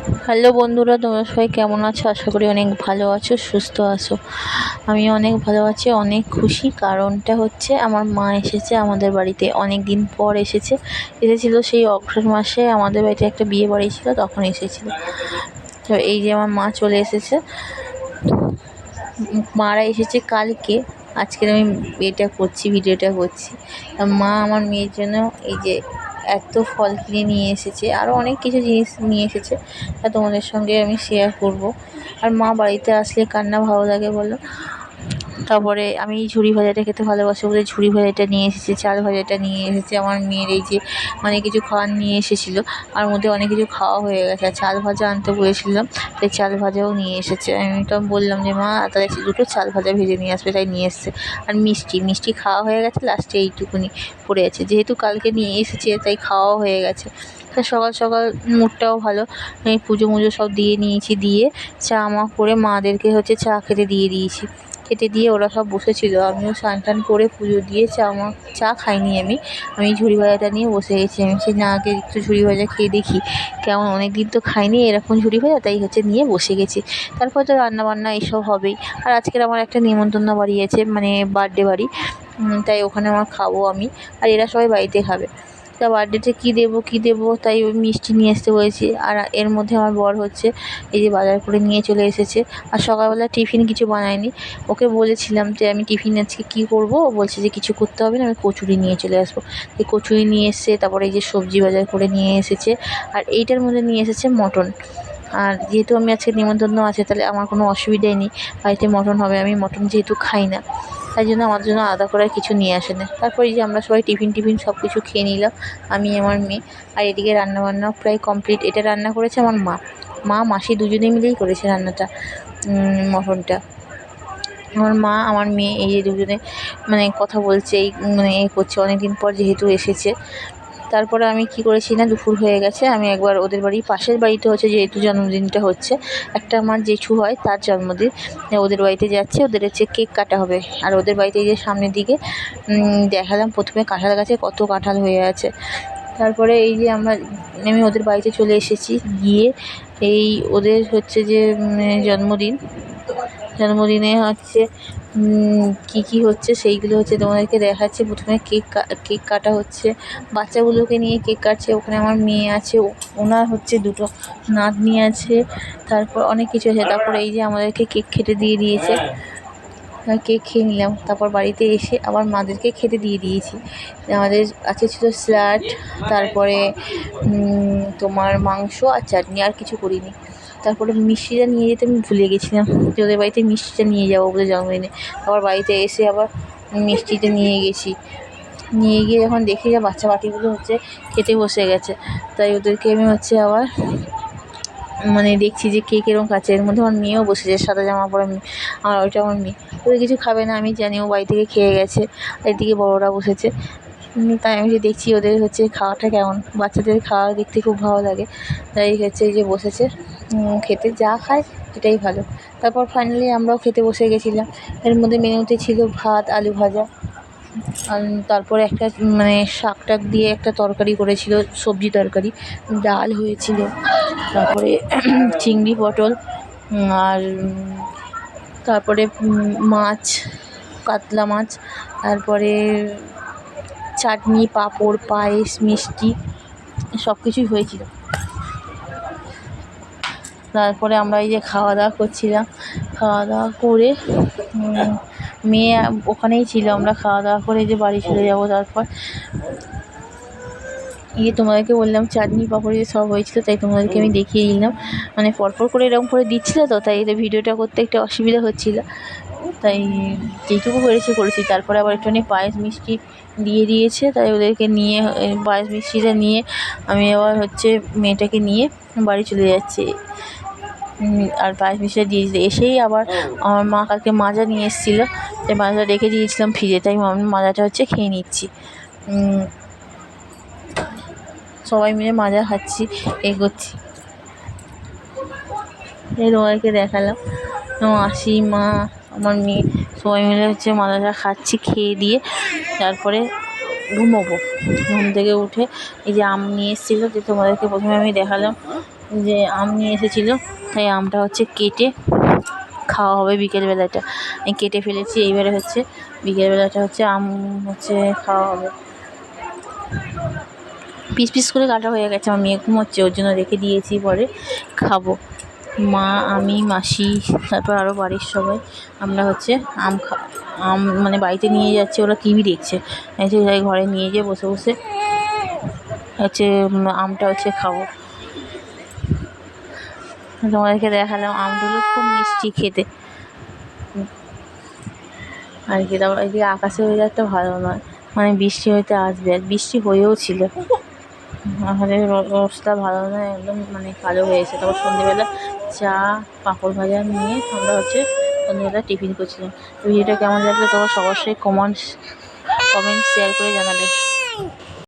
Hello বন্ধুরা, তোমরা সবাই কেমন আছো? আশা করি অনেক ভালো আছো, সুস্থ আছো। আমি অনেক ভালো আছি, অনেক খুশি। কারণটা হচ্ছে আমার মা এসেছে আমাদের বাড়িতে, অনেক দিন পর এসেছিলো সেই অগ্রহায়ণ মাসে। আমাদের বাড়িতে একটা বিয়ে বাড়ি ছিল, তখন এসেছিলো। তো এই যে আমার মা চলে এসেছে। মারা এসেছে কালকে। আজকে আমি ভিডিওটা করছি। মা আমার মেয়ের জন্য এই যে এত ফল কিনে নিয়ে এসেছে, আরও অনেক কিছু জিনিস নিয়ে এসেছে, তা তোমাদের সঙ্গে আমি শেয়ার করব। আর মা বাড়িতে আসলে কার না ভালো লাগে বলো। তারপরে আমি ঝুড়ি ভাজাটা খেতে ভালোবাসি বলে ঝুড়ি ভাজাটা নিয়ে এসেছে, চাল ভাজাটা নিয়ে এসেছে। আমার মেয়ের এই যে কিছু খাওয়ার নিয়ে এসেছিলো, আর মধ্যে অনেক কিছু খাওয়া হয়ে গেছে। আর চাল ভাজা আনতে বলেছিলাম, তাই চাল ভাজাও নিয়ে এসেছে। আমি তো বললাম যে মা তাহলে দুটো চাল ভাজা ভেজে নিয়ে আসবে, তাই নিয়ে এসছে। আর মিষ্টি খাওয়া হয়ে গেছে, লাস্টে এইটুকুনি পড়ে আছে। যেহেতু কালকে নিয়ে এসেছে তাই খাওয়াও হয়ে গেছে। তা সকাল সকাল মুডটাও ভালো, আমি পুজো সব দিয়ে নিয়েছি। দিয়ে চা করে মাদেরকে চা খেতে দিয়ে দিয়েছি। খেতে দিয়ে ওরা সব বসেছিল, আমিও স্নান টান করে পুজো দিয়ে চা খাইনি। আমি ঝুড়ি ভাজাটা নিয়ে বসে গেছি। আমি না, আগে একটু ঝুড়ি ভাজা খেয়ে দেখি কেমন, অনেক দিন তো খাইনি এরকম ঝুড়ি ভাজা, তাই নিয়ে বসে গেছি। তারপর তো রান্নাবান্না এইসব হবেই। আর আজকের আমার একটা নিমন্ত্রণ বাড়ি আছে, বার্থডে বাড়ি, তাই ওখানে খাবো আমি, আর এরা সবাই বাড়িতে খাবে। তা বার্থডেতে কী দেবো, তাই ওই মিষ্টি নিয়ে আসতে বলেছি। আর এর মধ্যে আমার বর এই যে বাজার করে নিয়ে চলে এসেছে। আর সকালবেলা টিফিন কিছু বানায়নি। ওকে বলেছিলাম যে আমি টিফিন আজকে কী করবো, ও বলছে যে কিছু করতে হবে না, আমি কচুরি নিয়ে চলে আসবো। এই কচুরি নিয়ে এসছে, তারপরে এই যে সবজি বাজার করে নিয়ে এসেছে। আর এইটার মধ্যে নিয়ে এসেছে মটন। আর যেহেতু আমি আজকে নিমন্ত্রণ আছে, তাহলে আমার কোনো অসুবিধাই নেই, বাড়িতে মটন হবে। আমি মটন যেহেতু খাই না, তাই জন্য আমার জন্য আলাদা করে কিছু নিয়ে আসে না। তারপর এই যে আমরা সবাই টিফিন সব কিছু খেয়ে নিলাম, আমি আমার মেয়ে। আর এদিকে রান্নাবান্নাও প্রায় কমপ্লিট। এটা রান্না করেছে আমার মাসি দুজনে মিলেই করেছে রান্নাটা, মটনটা। আমার মা আমার মেয়ে এই যে দুজনে কথা বলছে, এই করছে, অনেকদিন পর যেহেতু এসেছে। তারপরে আমি কি করেছি না, দুপুর হয়ে গেছে, আমি একবার ওদের পাশের বাড়িতে যেহেতু জন্মদিনটা হচ্ছে, একটা আমার জেঠু হয় তার জন্মদিন, ওদের বাড়িতে যাচ্ছে। ওদের কেক কাটা হবে। আর ওদের বাড়িতে এই যে সামনের দিকে দেখালাম প্রথমে কাঁঠাল গাছে কত কাঁঠাল হয়ে আছে। তারপরে এই যে আমি ওদের বাড়িতে চলে এসেছি। গিয়ে এই ওদের যে জন্মদিনে কী হচ্ছে সেইগুলো তোমাদেরকে দেখাচ্ছি। প্রথমে কেক কাটা হচ্ছে, বাচ্চাগুলোকে নিয়ে কেক কাটছে। ওখানে আমার মেয়ে আছে, ওনার দুটো নাতনি আছে, তারপর অনেক কিছু আছে। তারপরে এই যে আমাদেরকে কেক খেতে দিয়ে দিয়েছে, কেক খেয়ে নিলাম। তারপর বাড়িতে এসে আবার মাদেরকে খেতে দিয়ে দিয়েছি। আমাদের ছিল স্যালাড, তারপরে তোমার মাংস আর চাটনি, আর কিছু করিনি। তারপরে মিষ্টিটা নিয়ে যেতে আমি ভুলে গেছিলাম, যে ওদের বাড়িতে মিষ্টিটা নিয়ে যাবো বলে জন্মদিনে। আবার বাড়িতে এসে আবার মিষ্টিটা নিয়ে গেছি। নিয়ে গিয়ে যখন দেখি যে বাচ্চা বাটিগুলো খেতে বসে গেছে, তাই ওদেরকে আমি আবার দেখছি যে কে কীরকম খাচ্ছে। এর মধ্যে আমার মেয়েও বসেছে, সাদা জামা পরা মেয়ে। ওইটা আমার মেয়ে, ওদের কিছু খাবে না আমি জানি, ও বাড়ি থেকে খেয়ে গেছে। এদিকে বড়োরা বসেছে, তাই আমি দেখছি ওদের খাওয়াটা কেমন। বাচ্চাদের খাওয়া দেখতে খুব ভালো লাগে, তাই এই যে বসেছে খেতে, যা খায় এটাই ভালো। তারপর ফাইনালি আমরাও খেতে বসে গেছিলাম। এর মধ্যে মেনুতে ছিল ভাত, আলু ভাজা, তারপরে একটা শাক টাক দিয়ে একটা তরকারি করেছিল, সবজি তরকারি, ডাল হয়েছিল, তারপরে চিংড়ি পটল, আর তারপরে মাছ, কাতলা মাছ, তারপরে চাটনি, পাঁপড়, পায়েস, মিষ্টি, সব কিছুই হয়েছিল। তারপরে আমরা এই যে খাওয়া দাওয়া করছিলাম। খাওয়া দাওয়া করে মেয়ে ওখানেই ছিল। আমরা খাওয়া দাওয়া করে যে বাড়ি চলে যাব। তারপর তোমাদেরকে বললাম চাটনি, পাঁপড় সব হয়েছিল, তাই তোমাদেরকে আমি দেখিয়ে দিলাম। পরপর করে এরকম করে দিচ্ছিল, তো তাই ভিডিওটা করতে একটু অসুবিধা হচ্ছিলো, তাই যেটুকু করেছি। তারপরে আবার একটুখানি পায়েস মিষ্টি দিয়ে দিয়েছে, তাই ওদেরকে নিয়ে পায়েস মিষ্টিটা নিয়ে আমি আবার মেয়েটাকে নিয়ে বাড়ি চলে যাচ্ছি। আর পায়েস মিষ্টিটা দিয়ে এসেই আবার আমার মা কালকে মাজা নিয়ে এসেছিলো, তাই মাজাটা রেখে দিয়েছিলাম ফ্রিজে, তাই আমি মাজাটা খেয়ে নিচ্ছি। সবাই মিলে মাজা খাচ্ছি, করছি। এই তোমাদেরকে দেখালাম, মাসি, মা, আমার মেয়ে সবাই মিলে মাজাটা খাচ্ছি। খেয়ে দিয়ে তারপরে ঘুমোবো। ঘুম থেকে উঠে এই যে আম নিয়ে এসেছিলো, যে তোমাদেরকে প্রথমে আমি দেখালাম, যে আম নিয়ে এসেছিলো, তাই আমটা হচ্ছে কেটে খাওয়া হবে বিকেলবেলাটা। আমি কেটে ফেলেছি, এইবারে হচ্ছে বিকেলবেলাটা হচ্ছে আম হচ্ছে খাওয়া হবে। পিস পিস করে কাটা হয়ে গেছে, আমার মেয়ে ঘুমোচ্ছে, ওর জন্য রেখে দিয়েছি, পরে খাবো। মা, আমি, মাসি, তারপর আরও বাড়ির সবাই আমরা হচ্ছে আম মানে বাড়িতে নিয়ে যাচ্ছে, ওরা টিভি দেখছে, তাই ঘরে নিয়ে গিয়ে বসে বসে হচ্ছে আমটা হচ্ছে খাবো। তোমাদেরকে দেখালাম, আমগুলো খুব মিষ্টি খেতে আর কি। তারপর এদিকে আকাশের ওয়েদারটা ভালো নয়, মানে বৃষ্টি হয়তো আসবে, আর বৃষ্টি হয়েও ছিল। আমাদের অবস্থা ভালো নয়, একদম মানে কালো হয়েছে। তারপর সন্ধ্যেবেলা চা, পাঁপড় ভাজা নিয়ে আমরা হচ্ছে সন্ধ্যেবেলা টিফিন করছিলাম। ভিডিওটা কেমন লাগলো তোমার অবশ্যই কমেন্ট শেয়ার করে জানাবে।